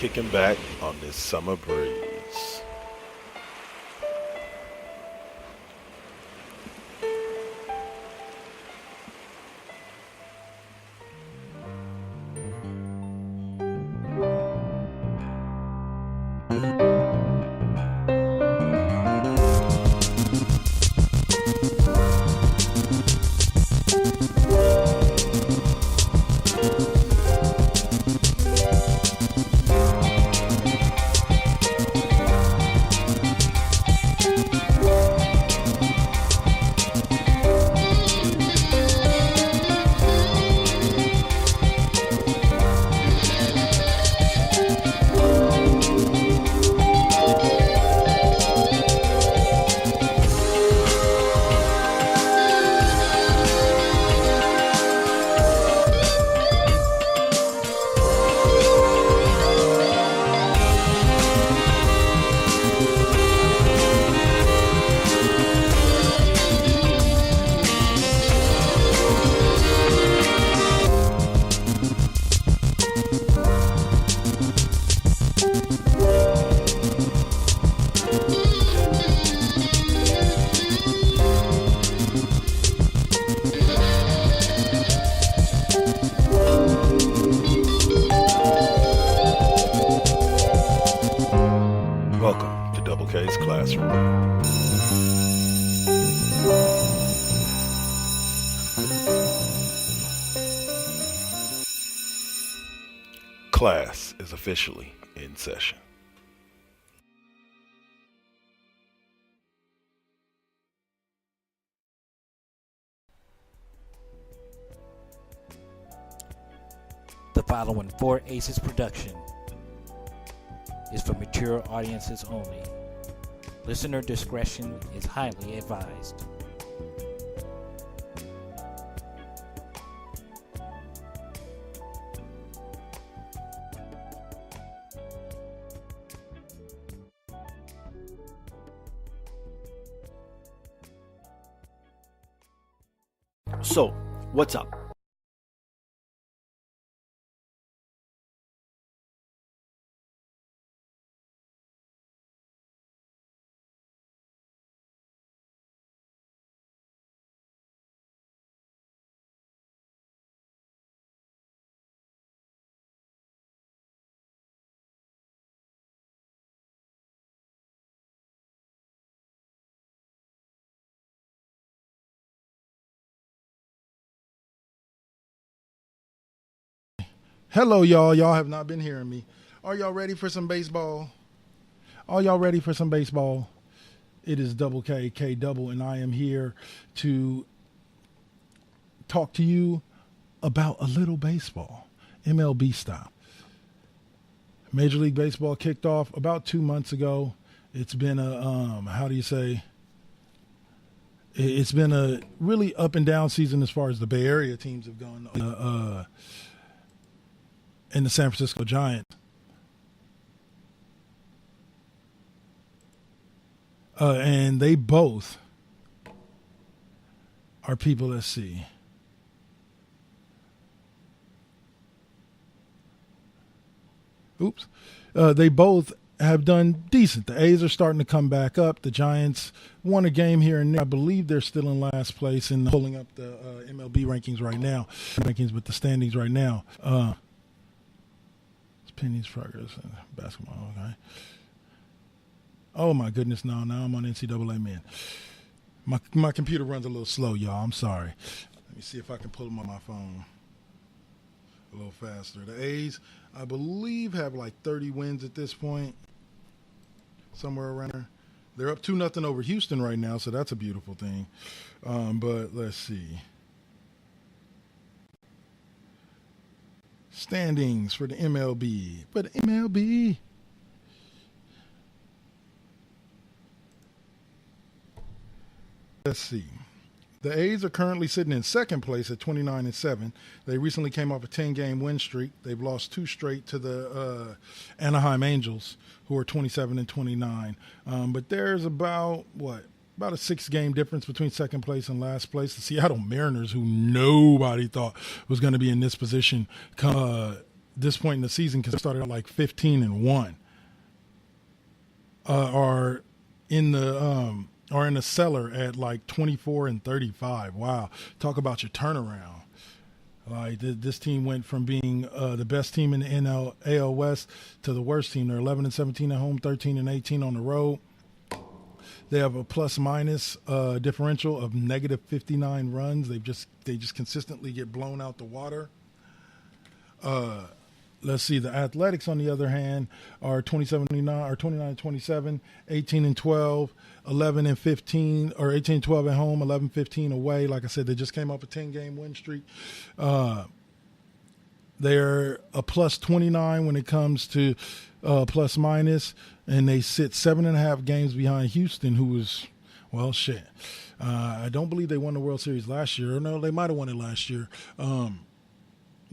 kicking back on this summer breeze. Welcome to Double K's Classroom. Class is officially in session. The following Four Aces production is for mature audiences only. Listener discretion is highly advised. So, what's up? Hello, y'all. Y'all have not been hearing me. Are y'all ready for some baseball? Are y'all ready for some baseball? It is Double K, K Double, and I am here to talk to you about a little baseball, MLB style. Major League Baseball kicked off about 2 months ago. It's been it's been a really up and down season as far as the Bay Area teams have gone. And the San Francisco Giants. And they both are people, let's see. They both have done decent. The A's are starting to come back up. The Giants won a game here and there. I believe they're still in last place in pulling up the MLB rankings right now. But the standings right now. Penny's progress in basketball. Okay. Oh my goodness! Now I'm on NCAA, man. My computer runs a little slow, y'all. I'm sorry. Let me see if I can pull them on my phone a little faster. The A's, I believe, have like 30 wins at this point, somewhere around there. They're up 2-0 over Houston right now, so that's a beautiful thing. But let's see. Standings for the MLB. But MLB. Let's see. The A's are currently sitting in second place at 29-7. They recently came off a 10-game win streak. They've lost 2 straight to the Anaheim Angels, who are 27-29. But there's about a 6-game difference between second place and last place. The Seattle Mariners, who nobody thought was going to be in this position this point in the season, because it started out like 15-1, are in the cellar at like 24-35. Wow, talk about your turnaround. Like this team went from being the best team in the AL West to the worst team. They're 11-17 at home, 13-18 on the road. They have a plus-minus differential of negative 59 runs. They just consistently get blown out the water. Let's see. The Athletics, on the other hand, are 29-27, 18-12, 11-15, or 18-12 at home, 11-15 away. Like I said, they just came off a 10-game win streak. They're a plus 29 when it comes to plus minus, and they sit 7.5 games behind Houston, who was, well, shit. I don't believe they won the World Series last year. No, they might have won it last year.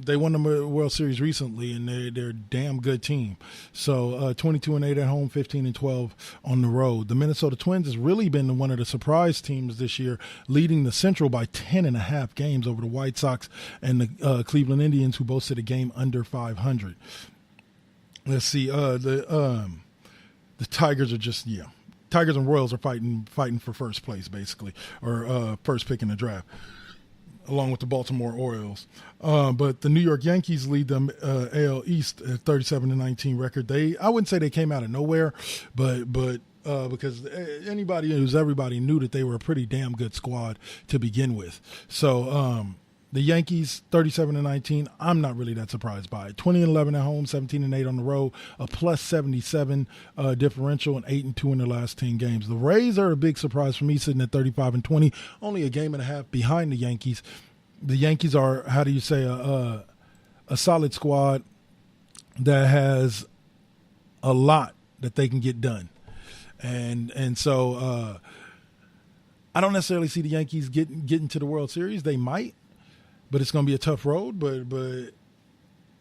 They won the World Series recently, and they're a damn good team. So 22-8 at home, 15-12 on the road. The Minnesota Twins has really been one of the surprise teams this year, leading the Central by 10.5 games over the White Sox and the Cleveland Indians, who both sit a game under 500. Let's see. The Tigers are just, Tigers and Royals are fighting for first place, basically, or first pick in the draft, along with the Baltimore Orioles. But the New York Yankees lead them AL East at 37-19 record. I wouldn't say they came out of nowhere, but because everybody knew that they were a pretty damn good squad to begin with. So the Yankees 37-19. I'm not really that surprised by it. 20-11 at home, 17-8 on the road, a plus 77 differential, and 8-2 in their last 10 games. The Rays are a big surprise for me, sitting at 35-20, only a game and a half behind the Yankees. The Yankees are, how do you say, a solid squad that has a lot that they can get done, and so I don't necessarily see the Yankees getting to the World Series. They might. But it's going to be a tough road, but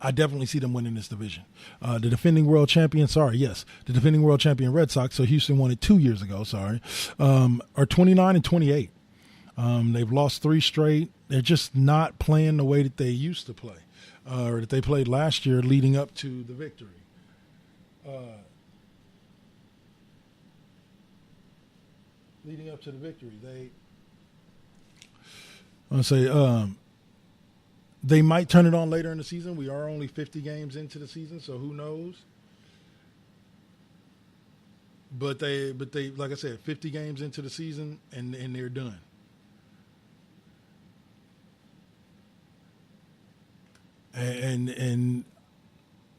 I definitely see them winning this division. The defending world champion Red Sox, so Houston won it 2 years ago, are 29-28. They've lost 3 straight. They're just not playing the way that they used to play, or that they played last year leading up to the victory. They might turn it on later in the season. We are only 50 games into the season, so who knows? But they, like I said, 50 games into the season, and they're done. And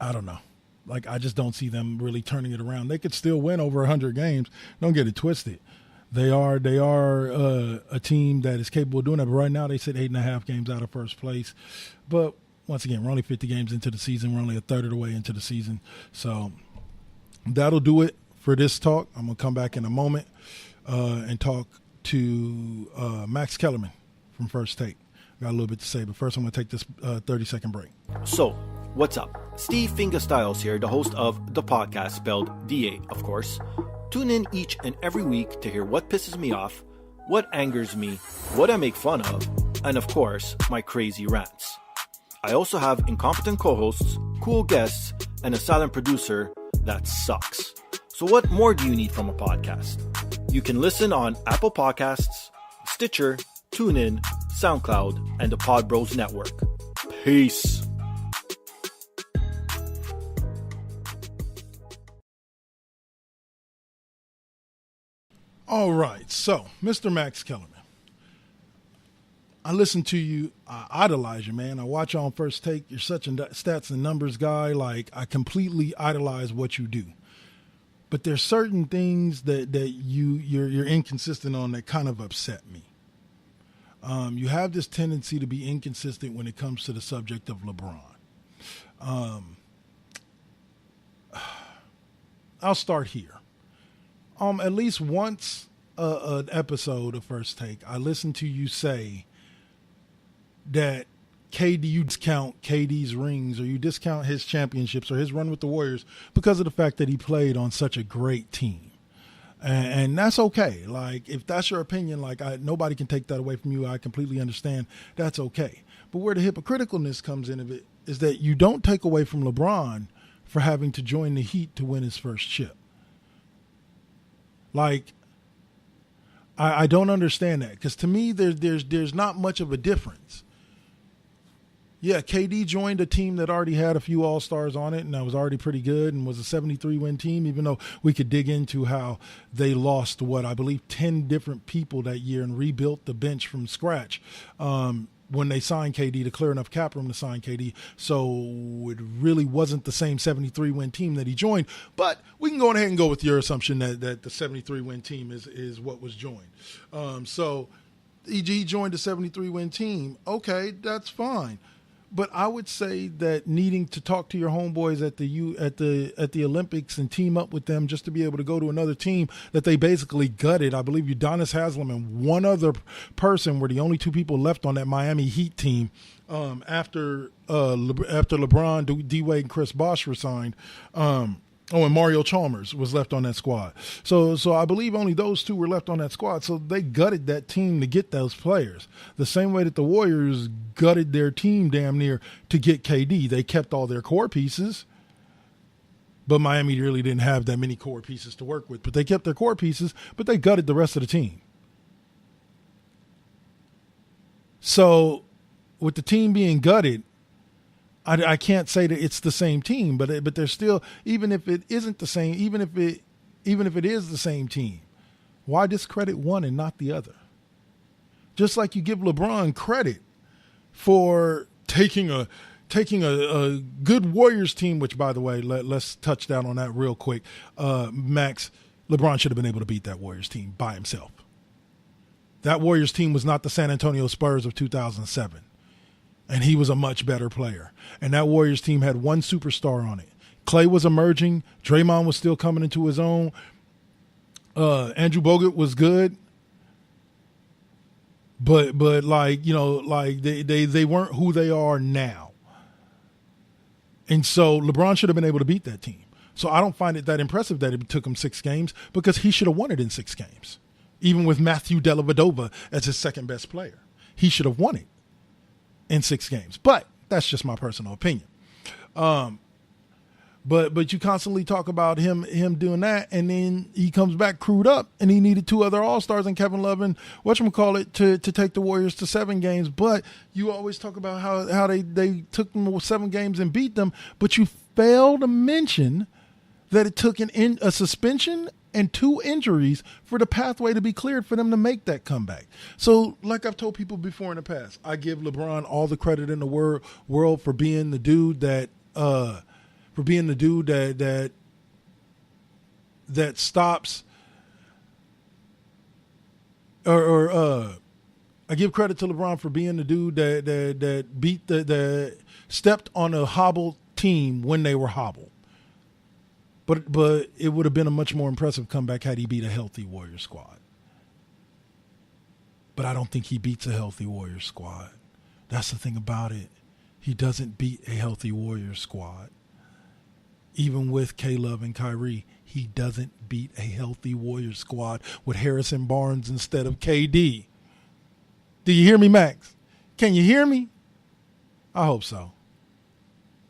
I don't know. Like, I just don't see them really turning it around. They could still win over 100 games. Don't get it twisted. They are a team that is capable of doing that. But right now they sit 8.5 games out of first place. But once again, we're only 50 games into the season. We're only a third of the way into the season. So that'll do it for this talk. I'm going to come back in a moment and talk to Max Kellerman from First Take. Got a little bit to say, but first I'm going to take this 30-second break. So, what's up? Steve Fingerstyles here, the host of the podcast, spelled DA, of course. Tune in each and every week to hear what pisses me off, what angers me, what I make fun of, and of course, my crazy rants. I also have incompetent co-hosts, cool guests, and a silent producer that sucks. So what more do you need from a podcast? You can listen on Apple Podcasts, Stitcher, TuneIn, SoundCloud, and the Pod Bros Network. Peace. All right, so Mr. Max Kellerman, I listen to you, I idolize you, man. I watch you on First Take. You're such a stats and numbers guy. Like, I completely idolize what you do. But there's certain things that you're inconsistent on that kind of upset me. You have this tendency to be inconsistent when it comes to the subject of LeBron. I'll start here. At least once an episode of First Take, I listened to you say that you discount KD's rings, or you discount his championships or his run with the Warriors because of the fact that he played on such a great team. And that's okay. Like, if that's your opinion, like, nobody can take that away from you. I completely understand. That's okay. But where the hypocriticalness comes in of it is that you don't take away from LeBron for having to join the Heat to win his first chip. Like, I don't understand that, because to me there's not much of a difference. Yeah, KD joined a team that already had a few All-Stars on it and that was already pretty good and was a 73-win team, even though we could dig into how they lost, I believe 10 different people that year and rebuilt the bench from scratch when they signed KD to clear enough cap room to sign KD. So it really wasn't the same 73-win team that he joined. But we can go ahead and go with your assumption that the 73-win team is what was joined. So he joined a 73-win team. Okay, that's fine. But I would say that needing to talk to your homeboys at the Olympics and team up with them just to be able to go to another team that they basically gutted. I believe Udonis Haslem and one other person were the only two people left on that Miami Heat team after LeBron, D-Wade, and Chris Bosh were signed. And Mario Chalmers was left on that squad. So I believe only those two were left on that squad. So they gutted that team to get those players. The same way that the Warriors gutted their team damn near to get KD. They kept all their core pieces. But Miami really didn't have that many core pieces to work with. But they kept their core pieces, but they gutted the rest of the team. So with the team being gutted, I can't say that it's the same team, but there's still, even if it isn't the same, even if it is the same team, why discredit one and not the other? Just like you give LeBron credit for taking a good Warriors team, which, by the way, let's touch down on that real quick. Max, LeBron should have been able to beat that Warriors team by himself. That Warriors team was not the San Antonio Spurs of 2007. And he was a much better player. And that Warriors team had one superstar on it. Clay was emerging. Draymond was still coming into his own. Andrew Bogut was good. But like, you know, like they weren't who they are now. And so LeBron should have been able to beat that team. So I don't find it that impressive that it took him 6 games, because he should have won it in 6 games. Even with Matthew Dellavedova as his second best player. He should have won it in 6 games. But that's just my personal opinion. But you constantly talk about him doing that, and then he comes back crewed up, and he needed 2 other All-Stars and Kevin Love and whatchamacallit to take the Warriors to 7 games. But you always talk about how they took them 7 games and beat them, but you fail to mention that it took a suspension and 2 injuries for the pathway to be cleared for them to make that comeback. So, like I've told people before in the past, I give LeBron all the credit in the world for being the dude that stops, or I give credit to LeBron for being the dude that beat that stepped on a hobbled team when they were hobbled. But it would have been a much more impressive comeback had he beat a healthy Warriors squad. But I don't think he beats a healthy Warriors squad. That's the thing about it. He doesn't beat a healthy Warriors squad. Even with K-Love and Kyrie, he doesn't beat a healthy Warriors squad with Harrison Barnes instead of KD. Do you hear me, Max? Can you hear me? I hope so.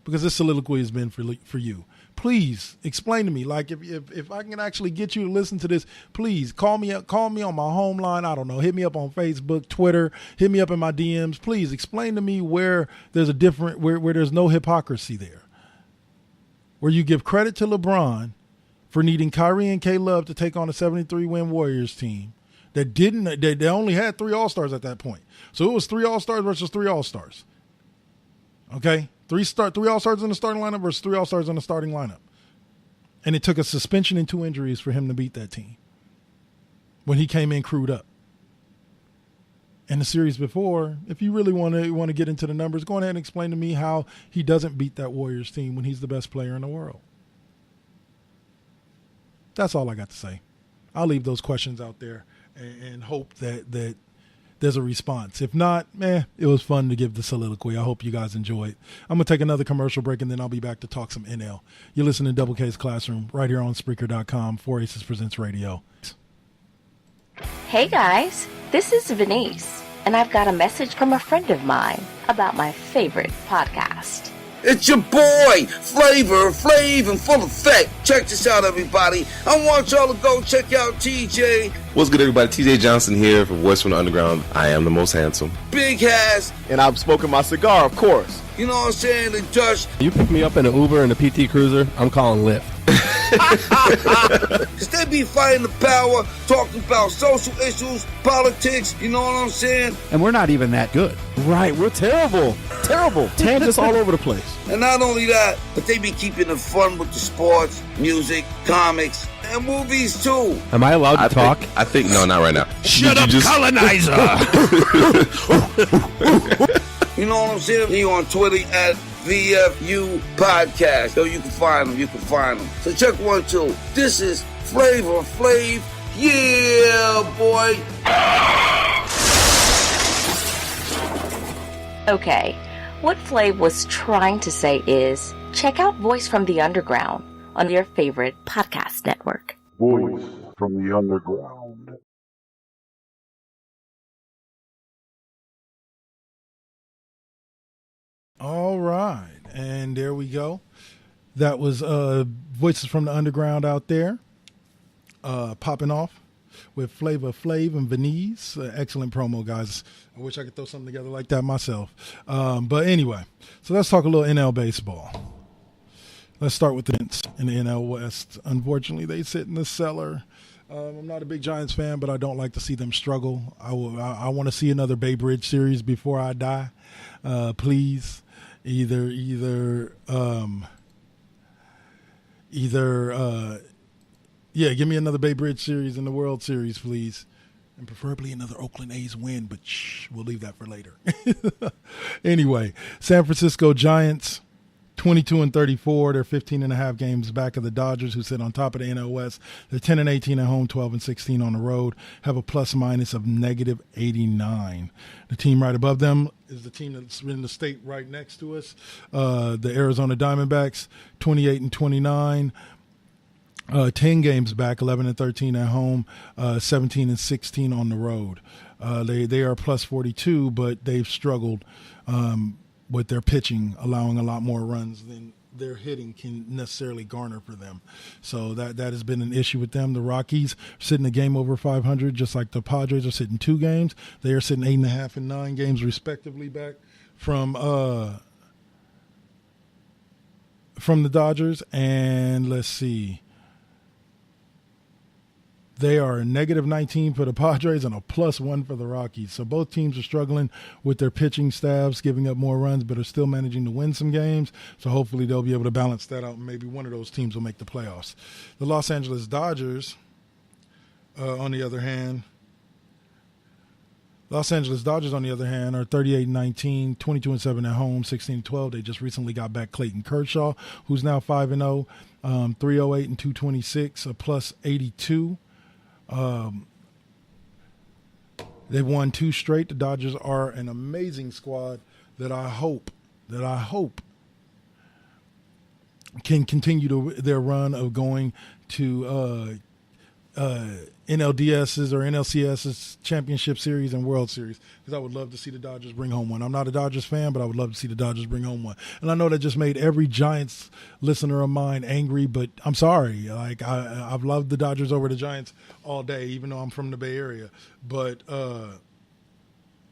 Because this soliloquy has been for you. Please explain to me. Like, if I can actually get you to listen to this, please call me on my home line. I don't know. Hit me up on Facebook, Twitter. Hit me up in my DMs. Please explain to me where there's where there's no hypocrisy there. Where you give credit to LeBron for needing Kyrie and K-Love to take on a 73-win Warriors team they only had 3 All-Stars at that point. So it was 3 All-Stars versus 3 All-Stars. Okay? 3 All-Stars in the starting lineup versus 3 All-Stars in the starting lineup. And it took a suspension and 2 injuries for him to beat that team when he came in crewed up. And the series before, if you really want to get into the numbers, go ahead and explain to me how he doesn't beat that Warriors team when he's the best player in the world. That's all I got to say. I'll leave those questions out there and hope that there's a response. If not, it was fun to give the soliloquy. I hope you guys enjoyed. I'm going to take another commercial break, and then I'll be back to talk some NL. You're listening to Double K's Classroom right here on Spreaker.com, 4 Aces Presents Radio. Hey guys, this is Venice, and I've got a message from a friend of mine about my favorite podcast. It's your boy, Flavor Flav, in full effect. Check this out, everybody. I want y'all to go check out TJ. What's good, everybody? TJ Johnson here for Voice from the Underground. I am the most handsome. Big Has. And I'm smoking my cigar, of course. You know what I'm saying? The Dutch. You pick me up in an Uber and a PT Cruiser, I'm calling Lyft. Cause they be fighting the power, talking about social issues, politics, you know what I'm saying? And we're not even that good. Right, we're terrible. Terrible. Tangents all over the place. And not only that, but they be keeping it fun with the sports, music, comics, and movies too. Am I allowed to talk? I think no, not right now. Shut up, colonizer! You know what I'm saying? He on Twitter at VFU Podcast. So you can find them. So check 1, 2. This is Flavor Flav. Yeah, boy. Okay, what Flav was trying to say is check out Voice from the Underground on your favorite podcast network. Voice from the Underground. All right, and there we go. That was Voices from the Underground out there, popping off with Flavor Flav and Venice. Excellent promo, guys. I wish I could throw something together like that myself. But anyway, so let's talk a little NL baseball. Let's start with the Giants in the NL West. Unfortunately, they sit in the cellar. I'm not a big Giants fan, but I don't like to see them struggle. I want to see another Bay Bridge series before I die. Please. Either give me another Bay Bridge series in the World Series, please. And preferably another Oakland A's win, but we'll leave that for later. Anyway, San Francisco Giants, 22-34. They're 15.5 games back of the Dodgers, who sit on top of the NL West. They're 10-18 at home, 12-16 on the road. Have a plus-minus of -89. The team right above them is the team that's in the state right next to us, the Arizona Diamondbacks, 28-29. 10 games back, 11-13 at home, 17-16 on the road. They are plus 42, but they've struggled with their pitching, allowing a lot more runs than their hitting can necessarily garner for them. So that has been an issue with them. The Rockies are sitting a game over 500, just like the Padres are sitting 2 games. They are sitting 8.5 and 9 games respectively back from the Dodgers. And let's see. They are a -19 for the Padres and a +1 for the Rockies. So both teams are struggling with their pitching staffs, giving up more runs, but are still managing to win some games. So hopefully they'll be able to balance that out, and maybe one of those teams will make the playoffs. The Los Angeles Dodgers, on the other hand, are 38-19, 22-7 at home, 16-12. They just recently got back Clayton Kershaw, who's now 5-0, 308 and 226, a +82. They've won 2 straight. The Dodgers are an amazing squad that I hope can continue their run of going to NLDS's or NLCS's championship series and World Series, because I would love to see the Dodgers bring home one. I'm not a Dodgers fan, but I would love to see the Dodgers bring home one. And I know that just made every Giants listener of mine angry, but I'm sorry. Like I've loved the Dodgers over the Giants all day, even though I'm from the Bay Area. But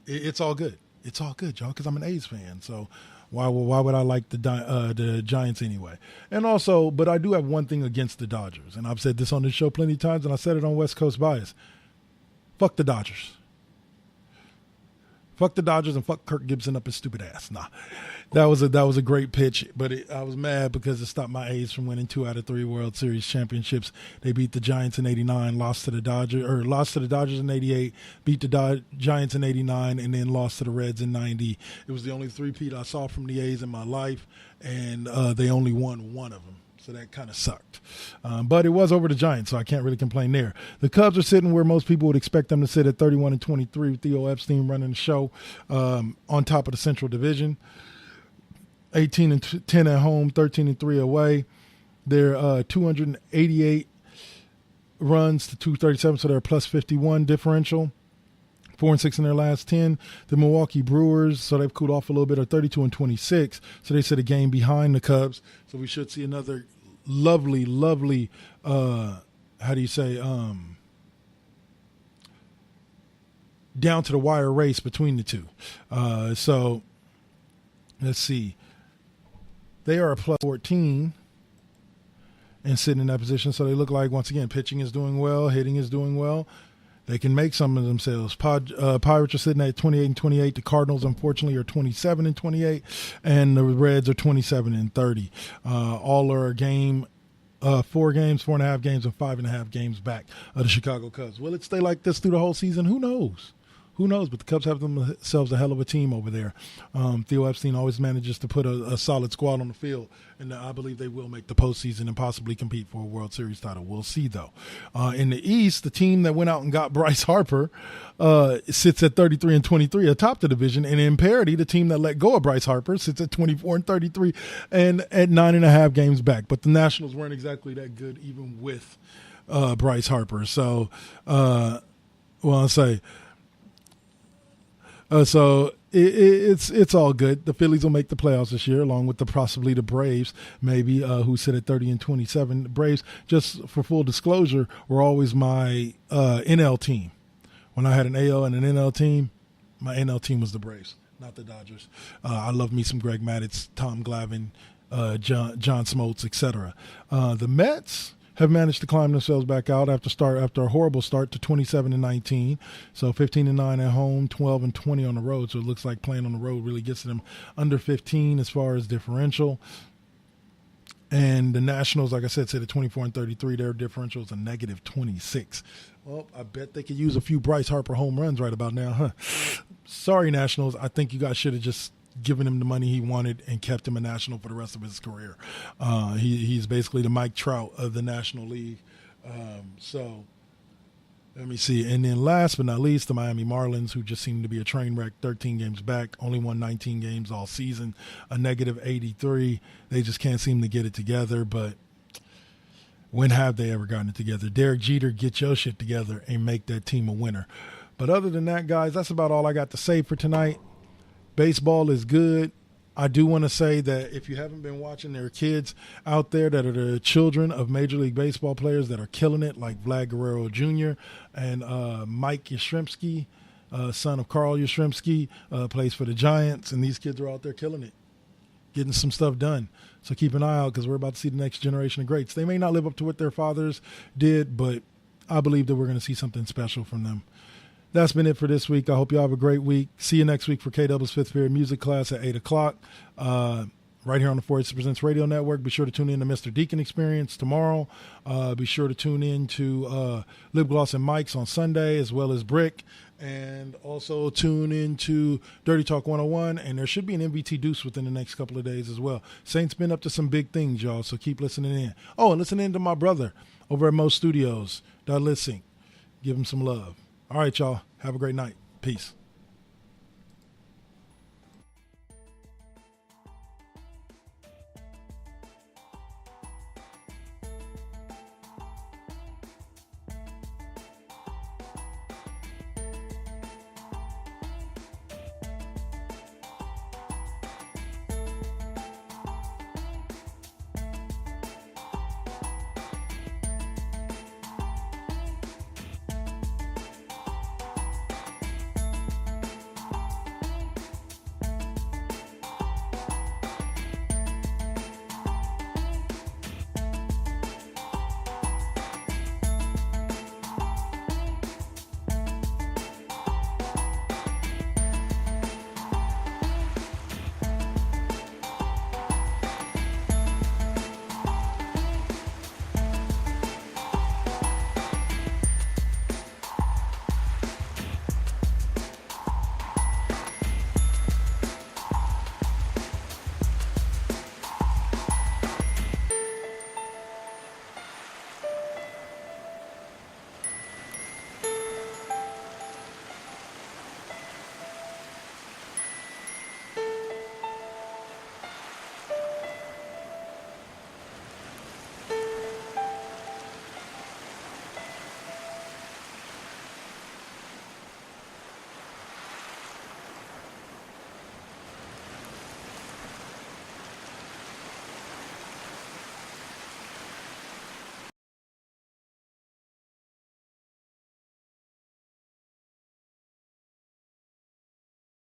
it's all good. It's all good, y'all, because I'm an A's fan. So why would I like the Giants anyway? And also, but I do have one thing against the Dodgers, and I've said this on this show plenty of times, and I said it on West Coast Bias. Fuck the Dodgers. Fuck the Dodgers and fuck Kirk Gibson up his stupid ass. Nah, that was a great pitch, but I was mad because it stopped my A's from winning 2 out of 3 World Series championships. They beat the Giants in '89, lost to the Dodgers in '88, beat the Giants in '89, and then lost to the Reds in '90. It was the only three-peat I saw from the A's in my life, and they only won one of them. So that kind of sucked. But it was over the Giants, so I can't really complain there. The Cubs are sitting where most people would expect them to sit at 31-23 with Theo Epstein running the show on top of the Central Division. 18-10 at home, 13-3 away. They're 288 runs to 237, so they're a +51 differential. 4-6 in their last 10. The Milwaukee Brewers, so they've cooled off a little bit, are 32-26. So they sit a game behind the Cubs. So we should see another lovely, down to the wire race between the two. So let's see. They are a plus 14 and sitting in that position. So they look like, once again, pitching is doing well, hitting is doing well. They can make some of themselves. Pirates are sitting at 28-28. The Cardinals, unfortunately, are 27-28, and the Reds are 27-30. All are a game, 4 games, 4.5 games, and 5.5 games back of the Chicago Cubs. Will it stay like this through the whole season? Who knows? Who knows? But the Cubs have themselves a hell of a team over there. Theo Epstein always manages to put a solid squad on the field, and I believe they will make the postseason and possibly compete for a World Series title. We'll see, though. In the East, the team that went out and got Bryce Harper sits at 33-23 atop the division, and in parity, the team that let go of Bryce Harper sits at 24-33 and at 9.5 games back. But the Nationals weren't exactly that good, even with Bryce Harper. So, I'll say. So it's all good. The Phillies will make the playoffs this year, along with possibly the Braves, maybe, who sit at 30-27. The Braves, just for full disclosure, were always my NL team. When I had an AL and an NL team, my NL team was the Braves, not the Dodgers. I love me some Greg Maddux, Tom Glavine, John Smoltz, etc. The Mets have managed to climb themselves back out after a horrible start to 27-19. So 15-9 at home, 12-20 on the road. So it looks like playing on the road really gets them under 15 as far as differential. And the Nationals, like I said, sit at 24-33. Their differential is a negative 26. Well, I bet they could use a few Bryce Harper home runs right about now, huh? Sorry, Nationals. I think you guys should have just given him the money he wanted and kept him a National for the rest of his career. He's basically the Mike Trout of the National League. So let me see. And then last but not least, the Miami Marlins, who just seem to be a train wreck, 13 games back, only won 19 games all season, a negative 83. They just can't seem to get it together, but when have they ever gotten it together? Derek Jeter, get your shit together and make that team a winner. But other than that, guys, that's about all I got to say for tonight. Baseball is good. I do want to say that if you haven't been watching, there are kids out there that are the children of Major League Baseball players that are killing it, like Vlad Guerrero Jr. and Mike Yastrzemski, son of Carl Yastrzemski, plays for the Giants, and these kids are out there killing it, getting some stuff done. So keep an eye out because we're about to see the next generation of greats. They may not live up to what their fathers did, but I believe that we're going to see something special from them. That's been it for this week. I hope you all have a great week. See you next week for KW's Fifth Period Music Class at 8 o'clock. Right here on the 486 Presents Radio Network. Be sure to tune in to Mr. Deacon Experience tomorrow. Be sure to tune in to Lip Gloss and Mike's on Sunday, as well as Brick. And also tune in to Dirty Talk 101. And there should be an MVT Deuce within the next couple of days as well. Saint's been up to some big things, y'all, so keep listening in. Oh, and listen in to my brother over at Mo Studios. Lip Sync. Give him some love. All right, y'all. Have a great night. Peace.